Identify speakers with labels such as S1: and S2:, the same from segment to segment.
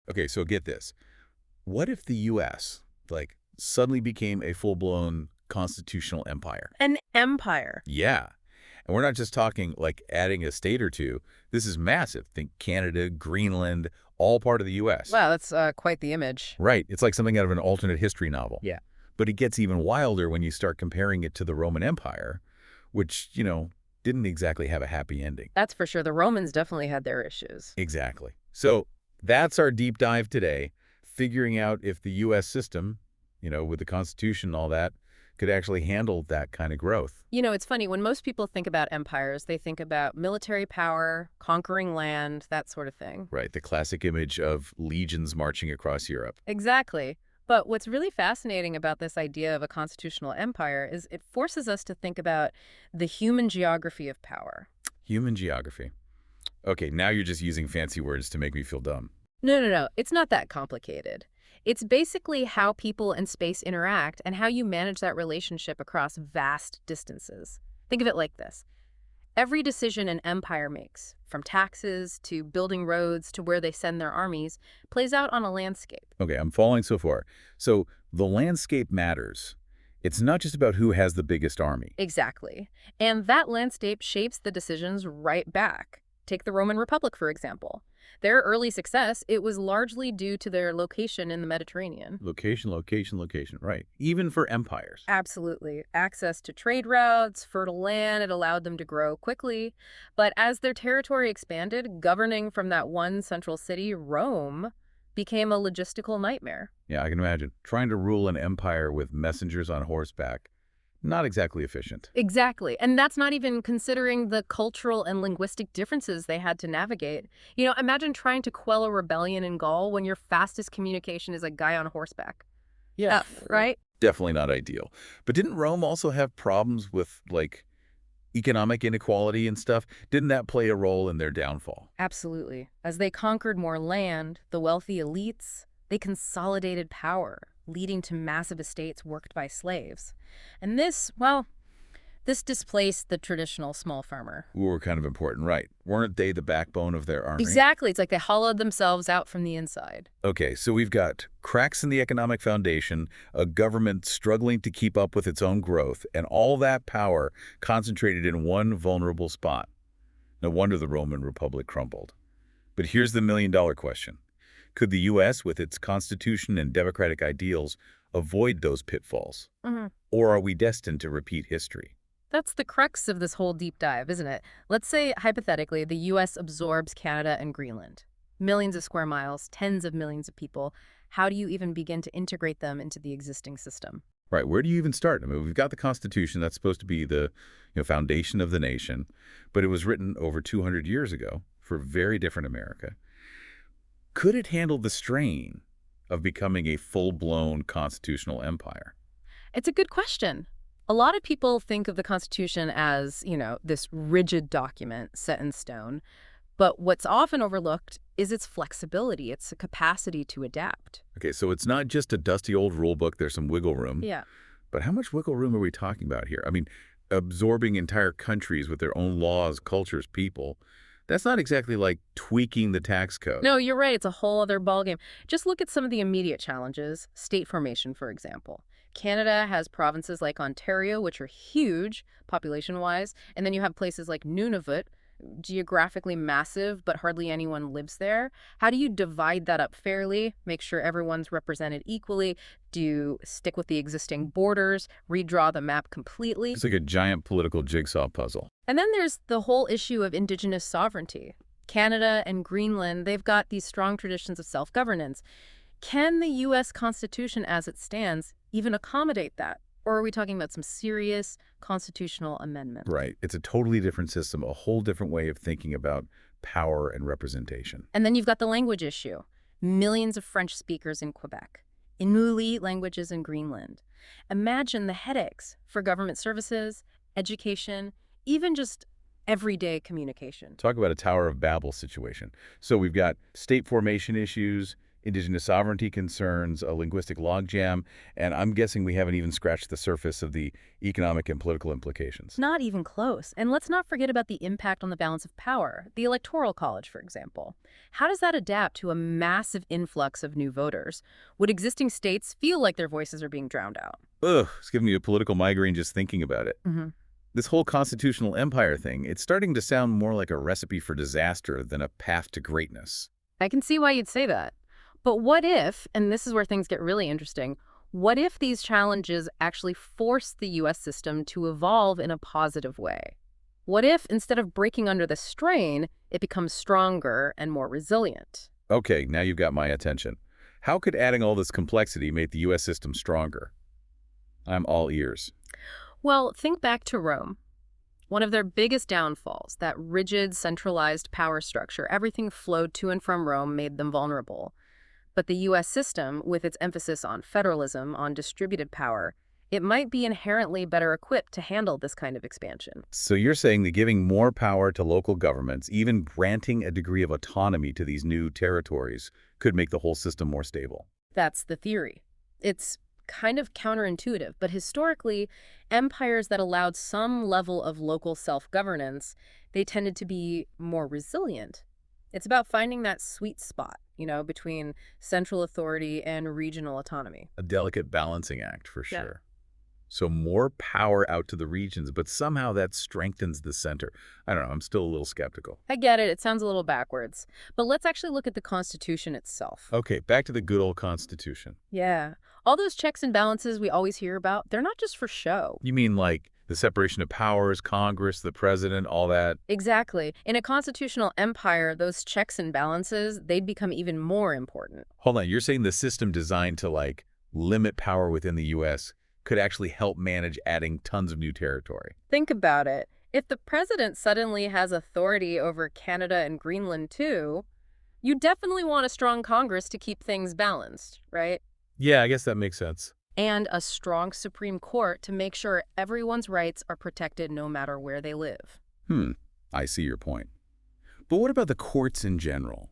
S1: Okay, so get this. What if the U.S., like, suddenly became a full-blown constitutional empire?
S2: An empire.
S1: Yeah. And we're not just talking, like, adding a state or two. This is massive. Think Canada, Greenland, all part of the U.S.
S2: Wow, that's quite the image.
S1: Right. It's like something out of an alternate history novel.
S2: Yeah.
S1: But it gets even wilder when you start comparing it to the Roman Empire, which, didn't exactly have a happy ending.
S2: That's for sure. The Romans definitely had their issues.
S1: Exactly. So that's our deep dive today, figuring out if the U.S. system, with the Constitution and all that, could actually handle that kind of growth.
S2: It's funny. When most people think about empires, they think about military power, conquering land, that sort of thing.
S1: Right, the classic image of legions marching across Europe.
S2: Exactly. But what's really fascinating about this idea of a constitutional empire is it forces us to think about the human geography of power.
S1: Human geography. Okay, now you're just using fancy words to make me feel dumb.
S2: No, no, no. It's not that complicated. It's basically how people and space interact and how you manage that relationship across vast distances. Think of it like this. Every decision an empire makes, from taxes to building roads to where they send their armies, plays out on a landscape.
S1: Okay, I'm following so far. So the landscape matters. It's not just about who has the biggest army.
S2: Exactly. And that landscape shapes the decisions right back. Take the Roman Republic, for example. Their early success, it was largely due to their location in the Mediterranean.
S1: Location, location, location. Right. Even for empires.
S2: Absolutely. Access to trade routes, fertile land, it allowed them to grow quickly. But as their territory expanded, governing from that one central city, Rome, became a logistical nightmare.
S1: Yeah, I can imagine. Trying to rule an empire with messengers on horseback. Not exactly efficient.
S2: Exactly. And that's not even considering the cultural and linguistic differences they had to navigate. Imagine trying to quell a rebellion in Gaul when your fastest communication is a guy on horseback.
S1: Yeah.
S2: Right?
S1: Definitely not ideal. But didn't Rome also have problems with, like, economic inequality and stuff? Didn't that play a role in their downfall?
S2: Absolutely. As they conquered more land, the wealthy elites, they consolidated power, leading to massive estates worked by slaves. And this displaced the traditional small farmer.
S1: Who were kind of important, right? Weren't they the backbone of their army?
S2: Exactly. It's like they hollowed themselves out from the inside.
S1: Okay, so we've got cracks in the economic foundation, a government struggling to keep up with its own growth, and all that power concentrated in one vulnerable spot. No wonder the Roman Republic crumbled. But here's the million-dollar question. Could the U.S., with its constitution and democratic ideals, avoid those pitfalls? Or are we destined to repeat history?
S2: That's the crux of this whole deep dive, isn't it? Let's say, hypothetically, the U.S. absorbs Canada and Greenland. Millions of square miles, tens of millions of people. How do you even begin to integrate them into the existing system?
S1: Right, where do you even start? I mean, we've got the Constitution. That's supposed to be the foundation of the nation. But it was written over 200 years ago for a very different America. Could it handle the strain of becoming a full-blown constitutional empire?
S2: It's a good question. A lot of people think of the Constitution as, this rigid document set in stone. But what's often overlooked is its flexibility, its capacity to adapt.
S1: Okay, so it's not just a dusty old rule book. There's some wiggle room.
S2: Yeah.
S1: But how much wiggle room are we talking about here? I mean, absorbing entire countries with their own laws, cultures, people, that's not exactly like tweaking the tax code.
S2: No, you're right. It's a whole other ballgame. Just look at some of the immediate challenges. State formation, for example. Canada has provinces like Ontario, which are huge population-wise, and then you have places like Nunavut, geographically massive, but hardly anyone lives there. How do you divide that up fairly, make sure everyone's represented equally? Do you stick with the existing borders, redraw the map completely?
S1: It's like a giant political jigsaw puzzle.
S2: And then there's the whole issue of Indigenous sovereignty. Canada and Greenland, they've got these strong traditions of self-governance. Can the U.S. Constitution as it stands even accommodate that? Or are we talking about some serious constitutional amendment?
S1: Right. It's a totally different system, a whole different way of thinking about power and representation.
S2: And then you've got the language issue. Millions of French speakers in Quebec. Inuit languages in Greenland. Imagine the headaches for government services, education, even just everyday communication.
S1: Talk about a Tower of Babel situation. So we've got state formation issues, indigenous sovereignty concerns, a linguistic logjam, and I'm guessing we haven't even scratched the surface of the economic and political implications.
S2: Not even close. And let's not forget about the impact on the balance of power. The Electoral College, for example. How does that adapt to a massive influx of new voters? Would existing states feel like their voices are being drowned out?
S1: Ugh, it's giving me a political migraine just thinking about it.
S2: Hmm.
S1: This whole constitutional empire thing, it's starting to sound more like a recipe for disaster than a path to greatness.
S2: I can see why you'd say that. But what if, and this is where things get really interesting, what if these challenges actually force the U.S. system to evolve in a positive way? What if, instead of breaking under the strain, it becomes stronger and more resilient?
S1: Okay, now you've got my attention. How could adding all this complexity make the U.S. system stronger? I'm all ears.
S2: Well, think back to Rome. One of their biggest downfalls, that rigid, centralized power structure, everything flowed to and from Rome, made them vulnerable. But the U.S. system, with its emphasis on federalism, on distributed power, it might be inherently better equipped to handle this kind of expansion.
S1: So you're saying that giving more power to local governments, even granting a degree of autonomy to these new territories, could make the whole system more stable?
S2: That's the theory. It's kind of counterintuitive, but historically, empires that allowed some level of local self-governance, they tended to be more resilient. It's about finding that sweet spot, between central authority and regional autonomy.
S1: A delicate balancing act, for
S2: Yeah.
S1: sure. So more power out to the regions, but somehow that strengthens the center. I don't know, I'm still a little skeptical.
S2: I get it. It sounds a little backwards. But let's actually look at the Constitution itself.
S1: Okay, back to the good old Constitution.
S2: Yeah. All those checks and balances we always hear about, they're not just for show.
S1: You mean like the separation of powers, Congress, the president, all that?
S2: Exactly. In a constitutional empire, those checks and balances, they'd become even more important.
S1: Hold on, you're saying the system designed to like limit power within the U.S. could actually help manage adding tons of new territory?
S2: Think about it. If the president suddenly has authority over Canada and Greenland too, you definitely want a strong Congress to keep things balanced, right?
S1: Yeah, I guess that makes sense.
S2: And a strong Supreme Court to make sure everyone's rights are protected no matter where they live.
S1: I see your point. But what about the courts in general?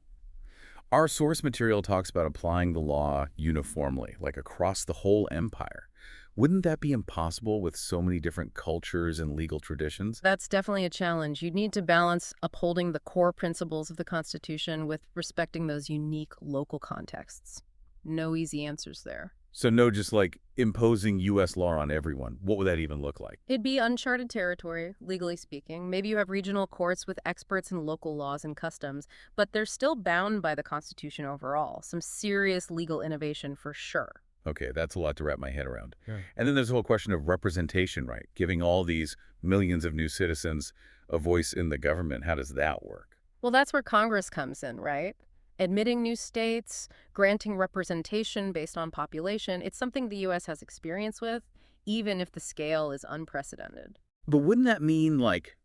S1: Our source material talks about applying the law uniformly, like across the whole empire. Wouldn't that be impossible with so many different cultures and legal traditions?
S2: That's definitely a challenge. You'd need to balance upholding the core principles of the Constitution with respecting those unique local contexts. No easy answers there.
S1: So no just like imposing U.S. law on everyone. What would that even look like?
S2: It'd be uncharted territory, legally speaking. Maybe you have regional courts with experts in local laws and customs, but they're still bound by the Constitution overall. Some serious legal innovation for sure.
S1: Okay, that's a lot to wrap my head around.
S3: Yeah.
S1: And then there's the whole question of representation, right? Giving all these millions of new citizens a voice in the government. How does that work?
S2: Well, that's where Congress comes in, right? Admitting new states, granting representation based on population, it's something the U.S. has experience with, even if the scale is unprecedented.
S1: But wouldn't that mean like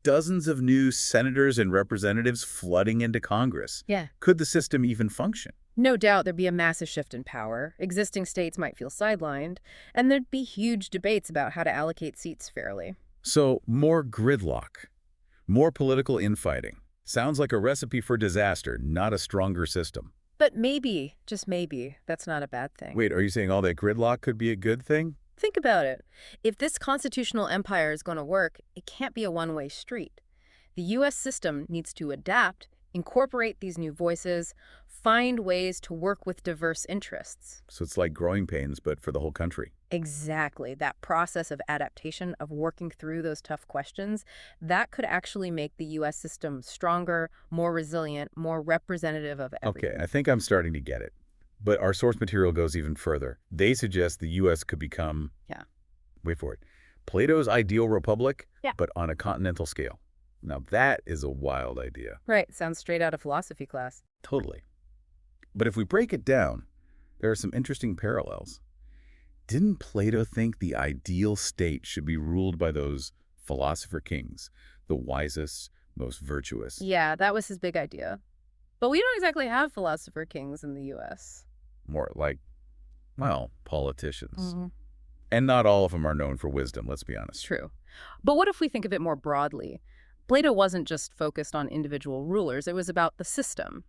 S1: dozens of new senators and representatives flooding into Congress?
S2: Yeah.
S1: Could the system even function?
S2: No doubt there'd be a massive shift in power. Existing states might feel sidelined, and there'd be huge debates about how to allocate seats fairly.
S1: So more gridlock, more political infighting. Sounds like a recipe for disaster, not a stronger system.
S2: But maybe, just maybe, that's not a bad thing.
S1: Wait, are you saying all that gridlock could be a good thing?
S2: Think about it. If this constitutional empire is going to work, it can't be a one-way street. The U.S. system needs to adapt, incorporate these new voices, find ways to work with diverse interests.
S1: So it's like growing pains, but for the whole country.
S2: Exactly. That process of adaptation, of working through those tough questions, that could actually make the U.S. system stronger, more resilient, more representative of everything.
S1: Okay, I think I'm starting to get it. But our source material goes even further. They suggest the U.S. could become, wait for it, Plato's ideal republic, but on a continental scale. Now that is a wild idea.
S2: Right. Sounds straight out of philosophy class.
S1: Totally. But if we break it down, there are some interesting parallels. Didn't Plato think the ideal state should be ruled by those philosopher kings, the wisest, most virtuous?
S2: Yeah, that was his big idea. But we don't exactly have philosopher kings in the U.S.
S1: More like, well, politicians.
S2: Mm-hmm.
S1: And not all of them are known for wisdom, let's be honest.
S2: True. But what if we think of it more broadly? Plato wasn't just focused on individual rulers. It was about the system,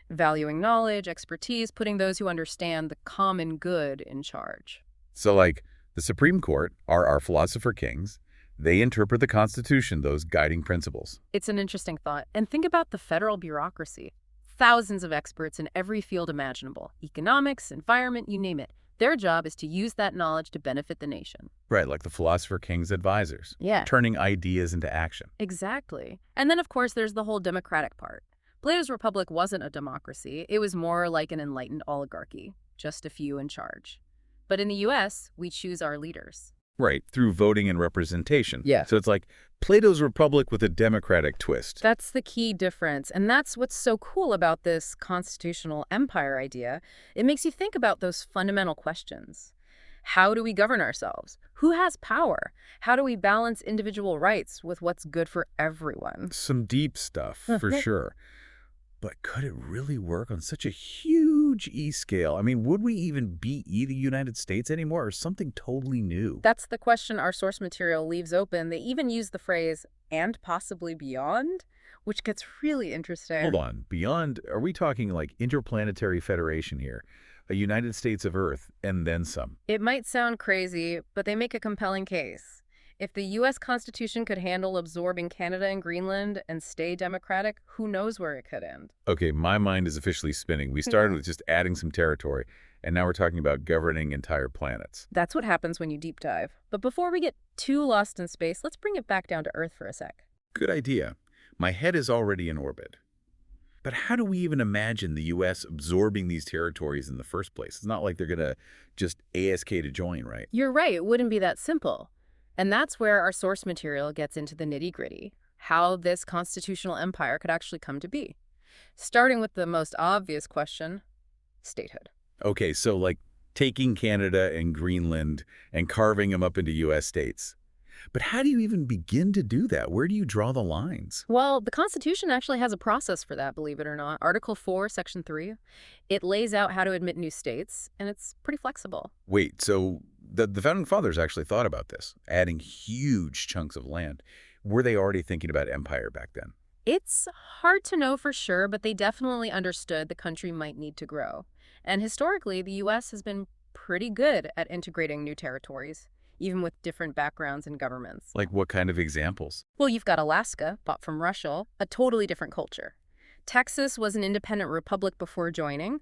S2: valuing knowledge, expertise, putting those who understand the common good in charge.
S1: So, like, the Supreme Court are our philosopher kings. They interpret the Constitution, those guiding principles.
S2: It's an interesting thought. And think about the federal bureaucracy. Thousands of experts in every field imaginable, economics, environment, you name it. Their job is to use that knowledge to benefit the nation.
S1: Right, like the philosopher king's advisors,
S2: Yeah,
S1: turning ideas into action.
S2: exactly. And then, of course, there's the whole democratic part. Plato's Republic wasn't a democracy. It was more like an enlightened oligarchy, just a few in charge. But in the U.S., we choose our leaders.
S1: Right, through voting and representation.
S2: Yeah.
S1: So it's like Plato's Republic with a democratic twist.
S2: That's the key difference, and that's what's so cool about this constitutional empire idea. It makes you think about those fundamental questions. How do we govern ourselves? Who has power? How do we balance individual rights with what's good for everyone?
S1: Some deep stuff, for
S2: Right.
S1: sure. But could it really work on such a huge E-scale? I mean, would we even be the United States anymore, or something totally new?
S2: That's the question our source material leaves open. They even use the phrase, and possibly beyond, which gets really interesting.
S1: Hold on. Beyond, are we talking like interplanetary federation here? A United States of Earth, and then some.
S2: It might sound crazy, but they make a compelling case. If the U.S. Constitution could handle absorbing Canada and Greenland and stay democratic, who knows where it could end?
S1: Okay, my mind is officially spinning. We started with just adding some territory, and now we're talking about governing entire planets.
S2: That's what happens when you deep dive. But before we get too lost in space, let's bring it back down to Earth for a sec.
S1: Good idea. My head is already in orbit. But how do we even imagine the U.S. absorbing these territories in the first place? It's not like they're going to just ASK to join, right?
S2: You're right, it wouldn't be that simple. And that's where our source material gets into the nitty-gritty, how this constitutional empire could actually come to be. Starting with the most obvious question, statehood.
S1: Okay, so like taking Canada and Greenland and carving them up into U.S. states. But how do you even begin to do that? Where do you draw the lines?
S2: Well, the Constitution actually has a process for that, believe it or not. Article 4, Section 3, it lays out how to admit new states, and it's pretty flexible.
S1: Wait, so the Founding Fathers actually thought about this, adding huge chunks of land. Were they already thinking about empire back then?
S2: It's hard to know for sure, but they definitely understood the country might need to grow. And historically, the U.S. has been pretty good at integrating new territories, even with different backgrounds and governments.
S1: Like what kind of examples?
S2: Well, you've got Alaska, bought from Russia, a totally different culture. Texas was an independent republic before joining.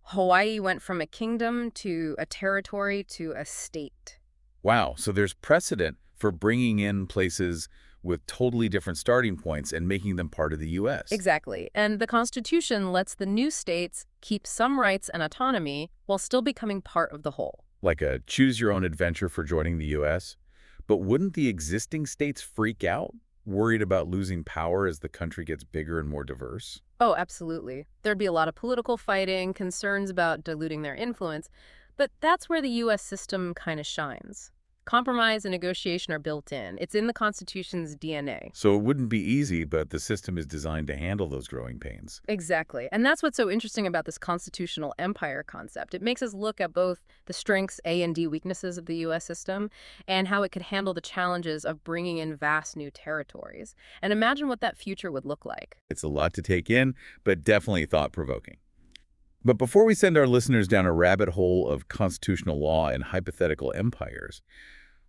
S2: Hawaii went from a kingdom to a territory to a state.
S1: Wow, so there's precedent for bringing in places with totally different starting points and making them part of the U.S.
S2: Exactly. And the Constitution lets the new states keep some rights and autonomy while still becoming part of the whole.
S1: Like a choose-your-own-adventure for joining the U.S. But wouldn't the existing states freak out, worried about losing power as the country gets bigger and more diverse?
S2: Oh, absolutely. There'd be a lot of political fighting, concerns about diluting their influence, but that's where the U.S. system kind of shines. Compromise and negotiation are built in. It's in the Constitution's DNA.
S1: So it wouldn't be easy, but the system is designed to handle those growing pains.
S2: Exactly. And that's what's so interesting about this constitutional empire concept. It makes us look at both the strengths, A and D weaknesses of the U.S. system and how it could handle the challenges of bringing in vast new territories. And imagine what that future would look like.
S1: It's a lot to take in, but definitely thought-provoking. But before we send our listeners down a rabbit hole of constitutional law and hypothetical empires,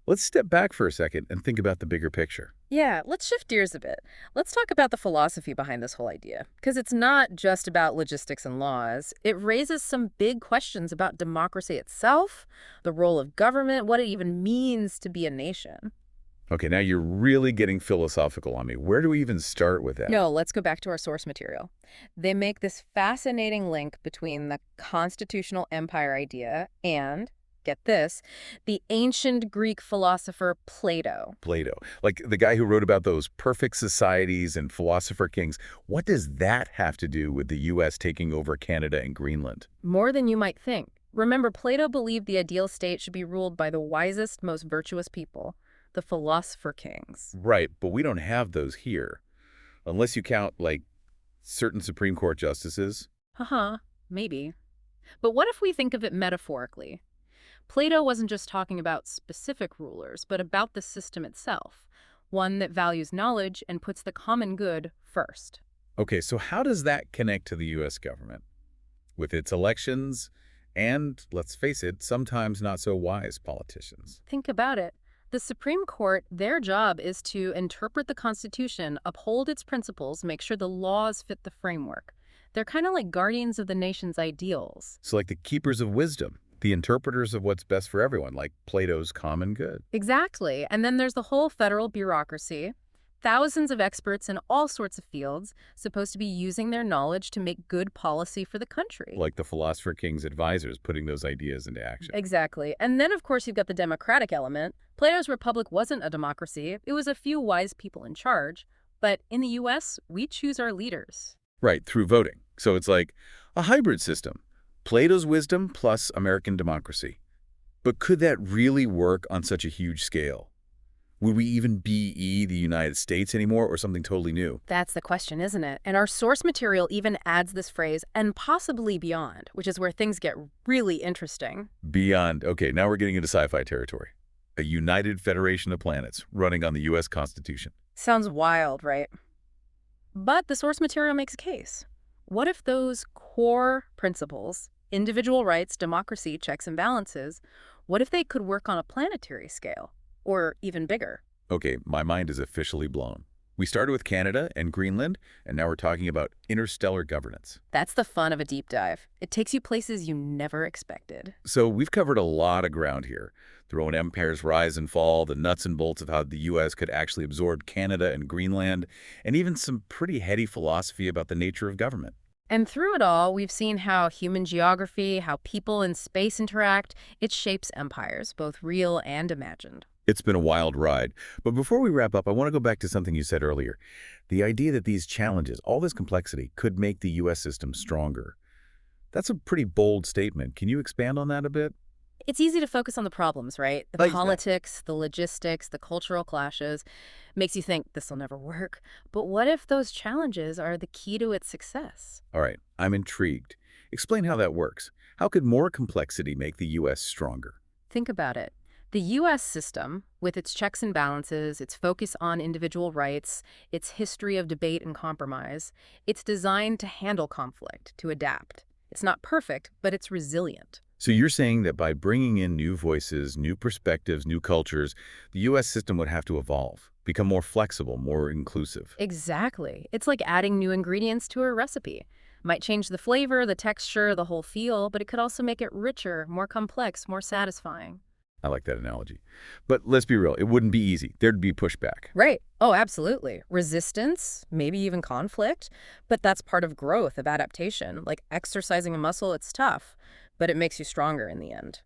S1: let's step back for a second and think about the bigger picture.
S2: Yeah, let's shift gears a bit. Let's talk about the philosophy behind this whole idea, because it's not just about logistics and laws. It raises some big questions about democracy itself, the role of government, what it even means to be a nation.
S1: Okay, now you're really getting philosophical on me. Where do we even start with that?
S2: No, let's go back to our source material. They make this fascinating link between the constitutional empire idea and, get this, the ancient Greek philosopher Plato.
S1: Plato, like the guy who wrote about those perfect societies and philosopher kings. What does that have to do with the U.S. taking over Canada and Greenland?
S2: More than you might think. Remember, Plato believed the ideal state should be ruled by the wisest, most virtuous people, the philosopher kings.
S1: Right, but we don't have those here. Unless you count, like, certain Supreme Court justices.
S2: Maybe. But what if we think of it metaphorically? Plato wasn't just talking about specific rulers, but about the system itself, one that values knowledge and puts the common good first.
S1: Okay, so how does that connect to the U.S. government? With its elections and, let's face it, sometimes not so wise politicians.
S2: Think about it. The Supreme Court, their job is to interpret the Constitution, uphold its principles, make sure the laws fit the framework. They're kind of like guardians of the nation's ideals.
S1: So like the keepers of wisdom, the interpreters of what's best for everyone, like Plato's common good.
S2: Exactly. And then there's the whole federal bureaucracy. Thousands of experts in all sorts of fields supposed to be using their knowledge to make good policy for the country.
S1: Like the philosopher king's advisors putting those ideas into action.
S2: Exactly. And then, of course, you've got the democratic element. Plato's republic wasn't a democracy. It was a few wise people in charge. But in the U.S., we choose our leaders.
S1: Right, through voting. So it's like a hybrid system. Plato's wisdom plus American democracy. But could that really work on such a huge scale? Would we even be the United States anymore or something totally new?
S2: That's the question, isn't it? And our source material even adds this phrase, and possibly beyond, which is where things get really interesting.
S1: Beyond. Okay, now we're getting into sci-fi territory. A united federation of planets running on the U.S. Constitution.
S2: Sounds wild, right? But the source material makes a case. What if those core principles, individual rights, democracy, checks and balances, what if they could work on a planetary scale? Or even bigger?
S1: Okay, my mind is officially blown. We started with Canada and Greenland, and now we're talking about interstellar governance.
S2: That's the fun of a deep dive. It takes you places you never expected.
S1: So we've covered a lot of ground here. The Roman Empire's rise and fall, the nuts and bolts of how the U.S. could actually absorb Canada and Greenland, and even some pretty heady philosophy about the nature of government.
S2: And through it all, we've seen how human geography, how people in space interact, it shapes empires, both real and imagined.
S1: It's been a wild ride. But before we wrap up, I want to go back to something you said earlier. The idea that these challenges, all this complexity, could make the U.S. system stronger. That's a pretty bold statement. Can you expand on that a bit?
S2: It's easy to focus on the problems, right? The
S1: Like that.
S2: politics, the logistics, the cultural clashes. Makes you think this will never work. But what if those challenges are the key to its success?
S1: All right, I'm intrigued. Explain how that works. How could more complexity make the U.S. stronger?
S2: Think about it. The U.S. system, with its checks and balances, its focus on individual rights, its history of debate and compromise, it's designed to handle conflict, to adapt. It's not perfect, but it's resilient.
S1: So you're saying that by bringing in new voices, new perspectives, new cultures, the U.S. system would have to evolve, become more flexible, more inclusive.
S2: Exactly. It's like adding new ingredients to a recipe. Might change the flavor, the texture, the whole feel, but it could also make it richer, more complex, more satisfying.
S1: I like that analogy. But let's be real, it wouldn't be easy. There'd be pushback.
S2: Right. Oh, absolutely. Resistance, maybe even conflict. But that's part of growth, of adaptation. Like exercising a muscle, it's tough, but it makes you stronger in the end.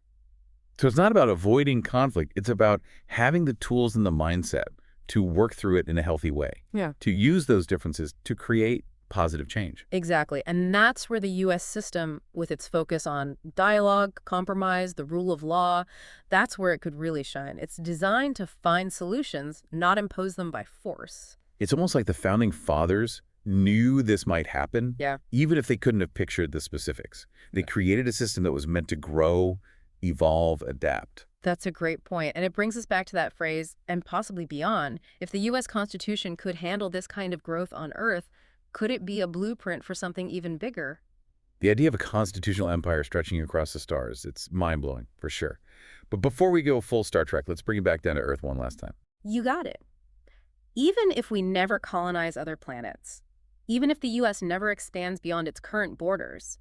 S1: So it's not about avoiding conflict. It's about having the tools and the mindset to work through it in a healthy way,
S2: Yeah.
S1: to use those differences to create positive change.
S2: Exactly. And that's where the U.S. system, with its focus on dialogue, compromise, the rule of law, that's where it could really shine. It's designed to find solutions, not impose them by force.
S1: It's almost like the founding fathers knew this might happen,
S2: Yeah.
S1: even if they couldn't have pictured the specifics. They created a system that was meant to grow, evolve, adapt.
S2: That's a great point. And it brings us back to that phrase, and possibly beyond. If the U.S. Constitution could handle this kind of growth on Earth, could it be a blueprint for something even bigger?
S1: The idea of a constitutional empire stretching across the stars, it's mind-blowing, for sure. But before we go full Star Trek, let's bring it back down to Earth one last time.
S2: You got it. Even if we never colonize other planets, even if the U.S. never expands beyond its current borders,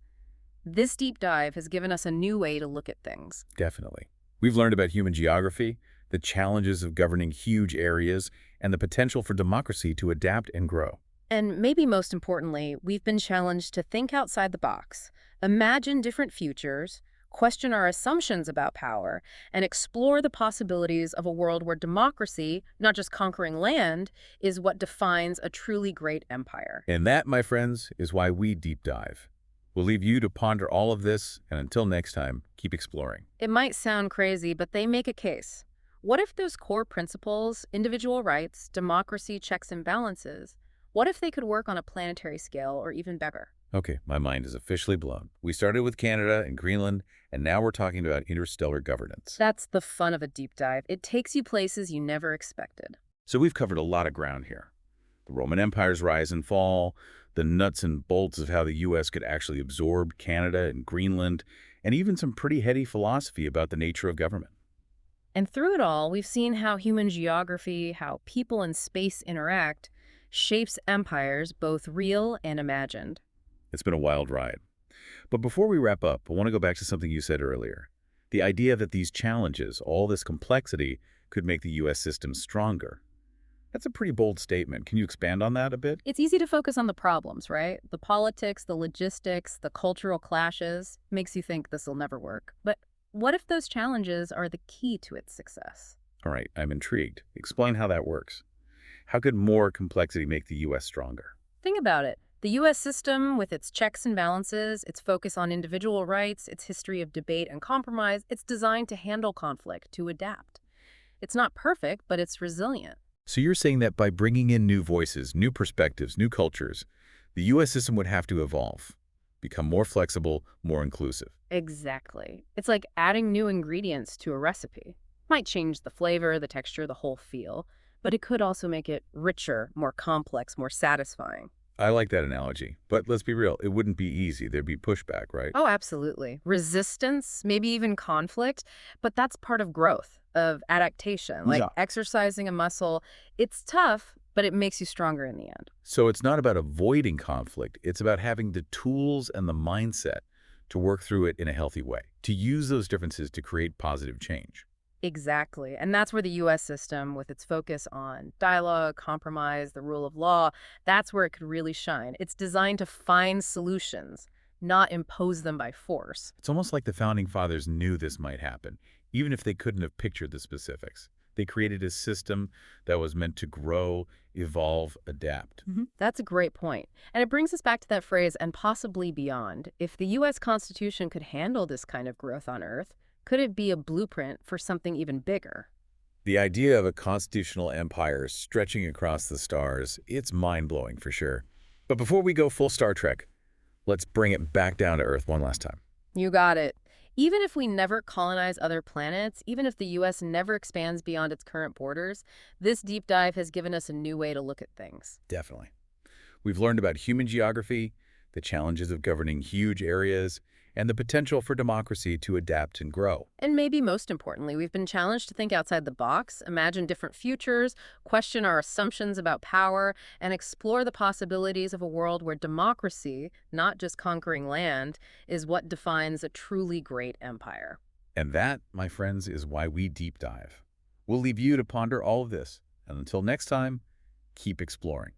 S2: this deep dive has given us a new way to look at things.
S1: Definitely. We've learned about human geography, the challenges of governing huge areas, and the potential for democracy to adapt and grow.
S2: And maybe most importantly, we've been challenged to think outside the box, imagine different futures, question our assumptions about power, and explore the possibilities of a world where democracy, not just conquering land, is what defines a truly great empire.
S1: And that, my friends, is why we deep dive. We'll leave you to ponder all of this, and until next time, keep exploring.
S2: It might sound crazy, but they make a case. What if those core principles, individual rights, democracy, checks and balances, what if they could work on a planetary scale or even bigger?
S1: Okay, my mind is officially blown. We started with Canada and Greenland, and now we're talking about interstellar governance.
S2: That's the fun of a deep dive. It takes you places you never expected.
S1: So we've covered a lot of ground here. The Roman Empire's rise and fall, the nuts and bolts of how the U.S. could actually absorb Canada and Greenland, and even some pretty heady philosophy about the nature of government.
S2: And through it all, we've seen how human geography, how people and space interact, shapes empires, both real and imagined.
S1: It's been a wild ride. But before we wrap up, I want to go back to something you said earlier. The idea that these challenges, all this complexity, could make the U.S. system stronger. That's a pretty bold statement. Can you expand on that a bit?
S2: It's easy to focus on the problems, right? The politics, the logistics, the cultural clashes makes you think this will never work. But what if those challenges are the key to its success?
S1: All right, I'm intrigued. Explain how that works. How could more complexity make the U.S. stronger?
S2: Think about it. The U.S. system, with its checks and balances, its focus on individual rights, its history of debate and compromise, it's designed to handle conflict, to adapt. It's not perfect, but it's resilient.
S1: So you're saying that by bringing in new voices, new perspectives, new cultures, the U.S. system would have to evolve, become more flexible, more inclusive.
S2: Exactly. It's like adding new ingredients to a recipe. Might change the flavor, the texture, the whole feel, but it could also make it richer, more complex, more satisfying.
S1: I like that analogy, but let's be real, it wouldn't be easy. There'd be pushback, right?
S2: Oh, absolutely. Resistance, maybe even conflict, but that's part of growth, of adaptation, like
S1: Yeah.
S2: exercising a muscle. It's tough, but it makes you stronger in the end.
S1: So it's not about avoiding conflict, it's about having the tools and the mindset to work through it in a healthy way, to use those differences to create positive change.
S2: Exactly. And that's where the U.S. system, with its focus on dialogue, compromise, the rule of law, that's where it could really shine. It's designed to find solutions, not impose them by force.
S1: It's almost like the Founding Fathers knew this might happen, even if they couldn't have pictured the specifics. They created a system that was meant to grow, evolve, adapt.
S2: That's a great point. And it brings us back to that phrase, and possibly beyond. If the U.S. Constitution could handle this kind of growth on Earth, could it be a blueprint for something even bigger?
S1: The idea of a constitutional empire stretching across the stars, it's mind-blowing for sure. But before we go full Star Trek, let's bring it back down to Earth one last time.
S2: You got it. Even if we never colonize other planets, even if the U.S. never expands beyond its current borders, this deep dive has given us a new way to look at things.
S1: Definitely. We've learned about human geography, the challenges of governing huge areas, and the potential for democracy to adapt and grow.
S2: And maybe most importantly, we've been challenged to think outside the box, imagine different futures, question our assumptions about power, and explore the possibilities of a world where democracy, not just conquering land, is what defines a truly great empire.
S1: And that, my friends, is why we deep dive. We'll leave you to ponder all of this. And until next time, keep exploring.